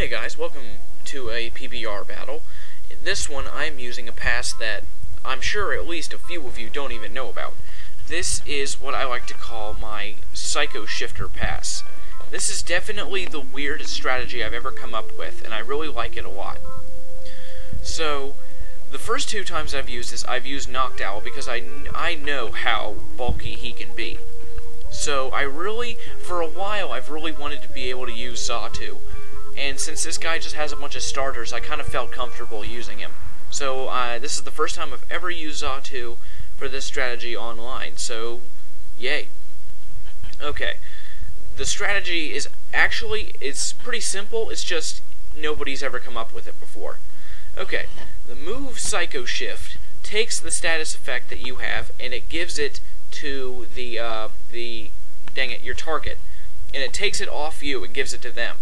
Hey guys, welcome to a PBR battle. In this one, I'm using a pass that I'm sure at least a few of you don't even know about. This is what I like to call my Psycho Shifter pass. This is definitely the weirdest strategy I've ever come up with, and I really like it a lot. So, the first two times I've used this, I've used Knocked Owl because I know how bulky he can be. So, for a while, I've really wanted to be able to use Xatu. And since this guy just has a bunch of starters, I kind of felt comfortable using him. So, this is the first time I've ever used Xatu for this strategy online, so, yay. Okay, the strategy is it's pretty simple, it's just nobody's ever come up with it before. Okay, the move Psycho Shift takes the status effect that you have, and it gives it to your target. And it takes it off you and gives it to them.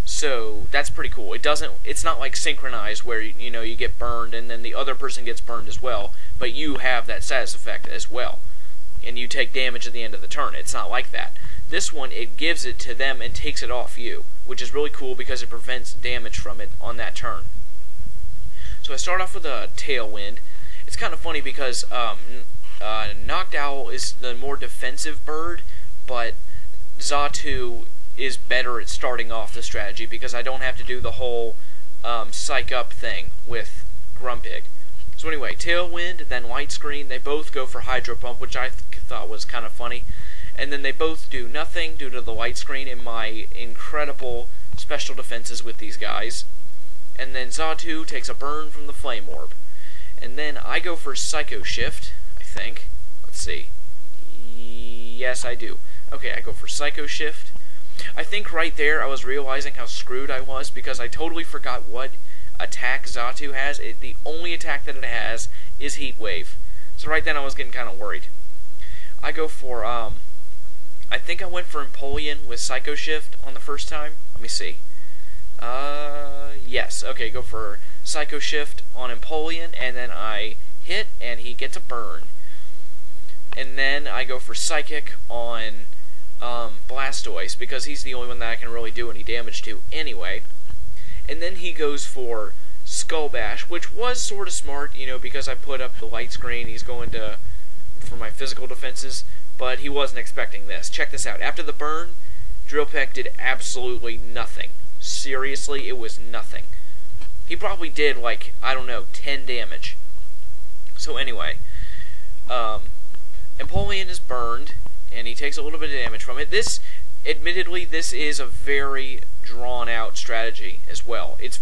So that's pretty cool. It's not like synchronized where you get burned and then the other person gets burned as well, but you have that status effect as well. And you take damage at the end of the turn. It's not like that. This one, it gives it to them and takes it off you, which is really cool because it prevents damage from it on that turn. So I start off with a Tailwind. It's kind of funny because Knocked Owl is the more defensive bird, but Xatu is better at starting off the strategy because I don't have to do the whole psych up thing with Grumpig. So anyway, Tailwind, then Light Screen, they both go for Hydro Pump, which I thought was kind of funny. And then they both do nothing due to the Light Screen and my incredible special defenses with these guys. And then Xatu takes a burn from the Flame Orb. And then I go for Psycho Shift, I think. Let's see. Yes, I do. Okay, I go for Psycho Shift. I think right there I was realizing how screwed I was because I totally forgot what attack Xatu has. The only attack that it has is Heat Wave. So right then I was getting kind of worried. I go for, I think I went for Empoleon with Psycho Shift on the first time. Let me see. Yes. Okay, go for Psycho Shift on Empoleon, and then I hit, and he gets a burn. And then I go for Psychic on Blastoise, because he's the only one that I can really do any damage to anyway. And then he goes for Skull Bash, which was sort of smart, because I put up the Light Screen, he's going for my physical defenses, but he wasn't expecting this. Check this out. After the burn, Drill Peck did absolutely nothing. Seriously, it was nothing. He probably did, like, I don't know, 10 damage. So anyway, Empoleon is burned, and he takes a little bit of damage from it. Admittedly, this is a very drawn-out strategy as well. It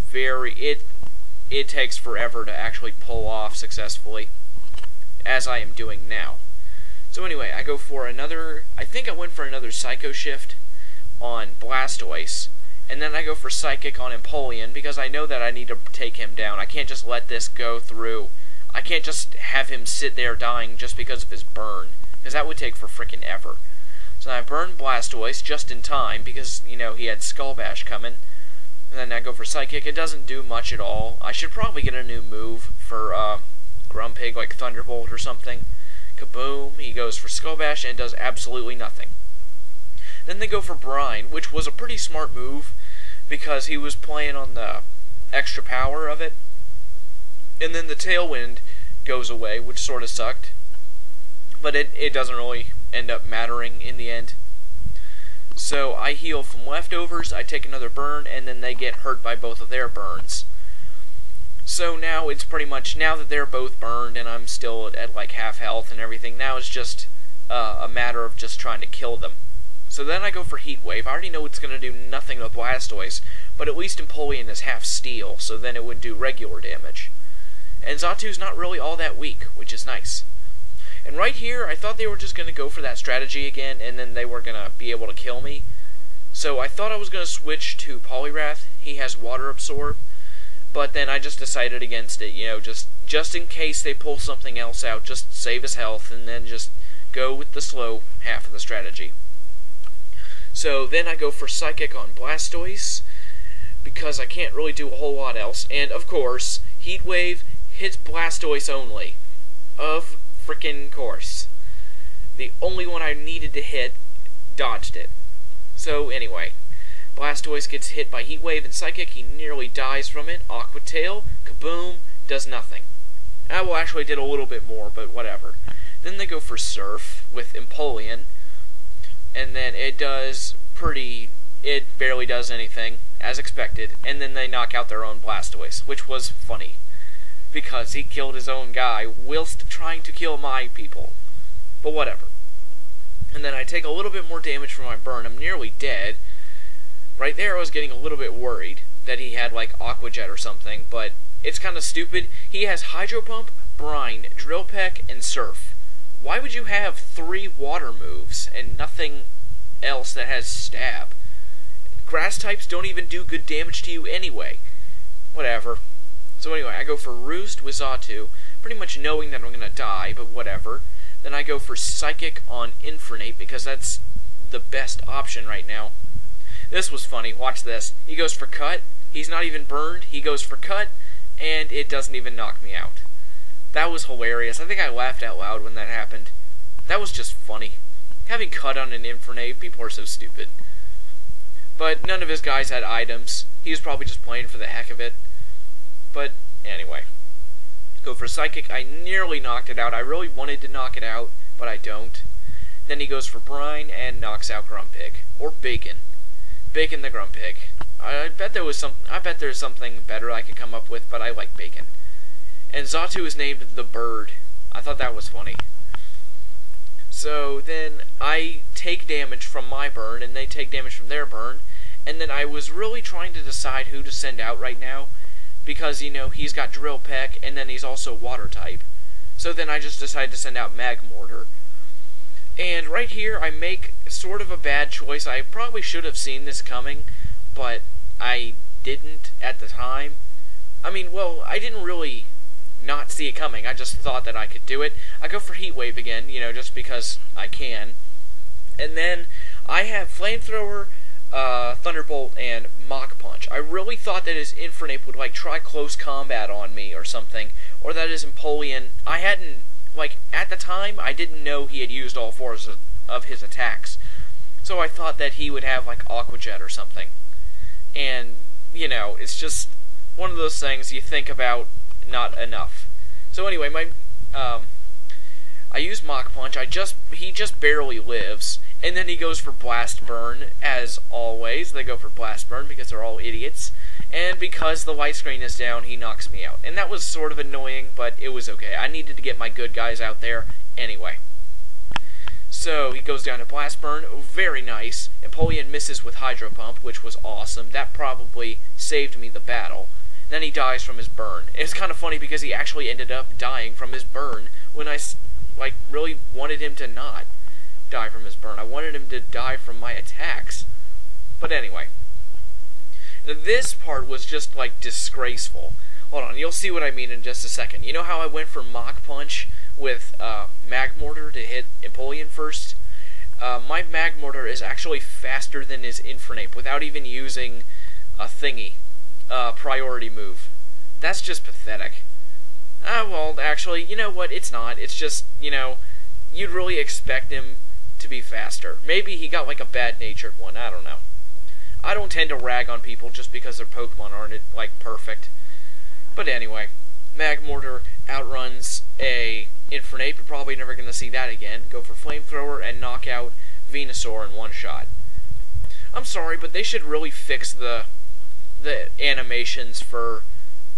takes forever to actually pull off successfully, as I am doing now. So anyway, I go for I think I went for another Psycho Shift on Blastoise, and then I go for Psychic on Empoleon, because I know that I need to take him down. I can't just let this go through. I can't just have him sit there dying just because of his burn, because that would take for frickin' ever. So I burn Blastoise just in time, because, he had Skull Bash coming. And then I go for Psychic. It doesn't do much at all. I should probably get a new move for Grumpig, like Thunderbolt or something. Kaboom, he goes for Skull Bash and does absolutely nothing. Then they go for Brine, which was a pretty smart move, because he was playing on the extra power of it. And then the Tailwind goes away, which sort of sucked. But it doesn't really end up mattering in the end. So I heal from leftovers, I take another burn, and then they get hurt by both of their burns. So now it's pretty much, now that they're both burned and I'm still at like half health and everything, now it's just a matter of just trying to kill them. So then I go for Heat Wave. I already know it's going to do nothing with Blastoise, but at least Empoleon is half steel, so then it would do regular damage. And Xatu's not really all that weak, which is nice. And right here, I thought they were just going to go for that strategy again, and then they were going to be able to kill me. So I thought I was going to switch to Poliwrath. He has Water Absorb. But then I just decided against it, just in case they pull something else out, just save his health, and then just go with the slow half of the strategy. So then I go for Psychic on Blastoise, because I can't really do a whole lot else. And, of course, Heat Wave hits Blastoise only. Of frickin' course. The only one I needed to hit dodged it. So anyway, Blastoise gets hit by Heat Wave and Psychic. He nearly dies from it. Aqua Tail, kaboom, does nothing. Well, actually did a little bit more, but whatever. Then they go for Surf with Empoleon, and then it barely does anything, as expected, and then they knock out their own Blastoise, which was funny, because he killed his own guy whilst trying to kill my people. But whatever. And then I take a little bit more damage from my burn. I'm nearly dead. Right there I was getting a little bit worried that he had like Aqua Jet or something, but it's kind of stupid. He has Hydro Pump, Brine, Drill Peck, and Surf. Why would you have 3 water moves and nothing else that has Stab? Grass types don't even do good damage to you anyway. Whatever. So anyway, I go for Roost with Xatu, pretty much knowing that I'm going to die, but whatever. Then I go for Psychic on Infernape, because that's the best option right now. This was funny, watch this. He goes for Cut, he's not even burned, he goes for Cut, and it doesn't even knock me out. That was hilarious. I think I laughed out loud when that happened. That was just funny. Having Cut on an Infernape, people are so stupid. But none of his guys had items. He was probably just playing for the heck of it. But anyway. Go for Psychic. I nearly knocked it out. I really wanted to knock it out, but I don't. Then he goes for Brine and knocks out Grumpig. Or Bacon. Bacon the Grumpig. I bet there's something better I could come up with, but I like Bacon. And Xatu is named the Bird. I thought that was funny. So then I take damage from my burn, and they take damage from their burn, and then I was really trying to decide who to send out right now, because, you know, he's got Drill Peck, and then he's also Water type. So then I just decided to send out Magmortar. And right here, I make sort of a bad choice. I probably should have seen this coming, but I didn't at the time. I mean, well, I didn't really not see it coming. I just thought that I could do it. I go for Heat Wave again, you know, just because I can. And then I have Flamethrower, Thunderbolt, and Mach Punch. I really thought that his Infernape would, like, try close combat on me or something, or that his Empoleon, I hadn't, like, at the time, I didn't know he had used all 4 of his attacks. So I thought that he would have, like, Aqua Jet or something. And, you know, it's just one of those things you think about not enough. So anyway, I use Mach Punch. He just barely lives, and then he goes for Blast Burn, as always. They go for Blast Burn because they're all idiots, and because the light screen is down, he knocks me out. And that was sort of annoying, but it was okay. I needed to get my good guys out there anyway. So he goes down to Blast Burn, very nice. Empoleon misses with Hydro Pump, which was awesome. That probably saved me the battle. Then he dies from his burn. It's kind of funny because he actually ended up dying from his burn when I, like, really wanted him to not die from his burn. I wanted him to die from my attacks. But anyway. This part was just, like, disgraceful. Hold on, you'll see what I mean in just a second. You know how I went for Mach Punch with Magmortar to hit Empoleon first? My Magmortar is actually faster than his Infernape without even using a thingy. Priority move. That's just pathetic. Well, actually, you know what? It's not. It's just, you know, you'd really expect him to be faster. Maybe he got, like, a bad-natured one. I don't know. I don't tend to rag on people just because their Pokemon aren't, like, perfect. But anyway, Magmortar outruns a Infernape. You're probably never going to see that again. Go for Flamethrower and knock out Venusaur in one shot. I'm sorry, but they should really fix the animations for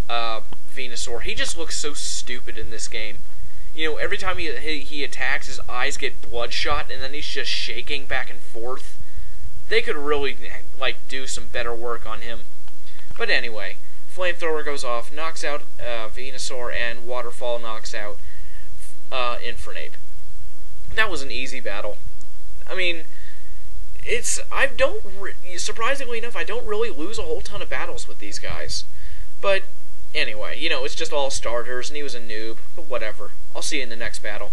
Venusaur. He just looks so stupid in this game. You know, every time he attacks, his eyes get bloodshot, and then he's just shaking back and forth. They could really, like, do some better work on him. But anyway, Flamethrower goes off, knocks out Venusaur, and Waterfall knocks out Infernape. That was an easy battle. I mean, surprisingly enough, I don't really lose a whole ton of battles with these guys. But anyway, you know, it's just all starters, and he was a noob, but whatever. I'll see you in the next battle.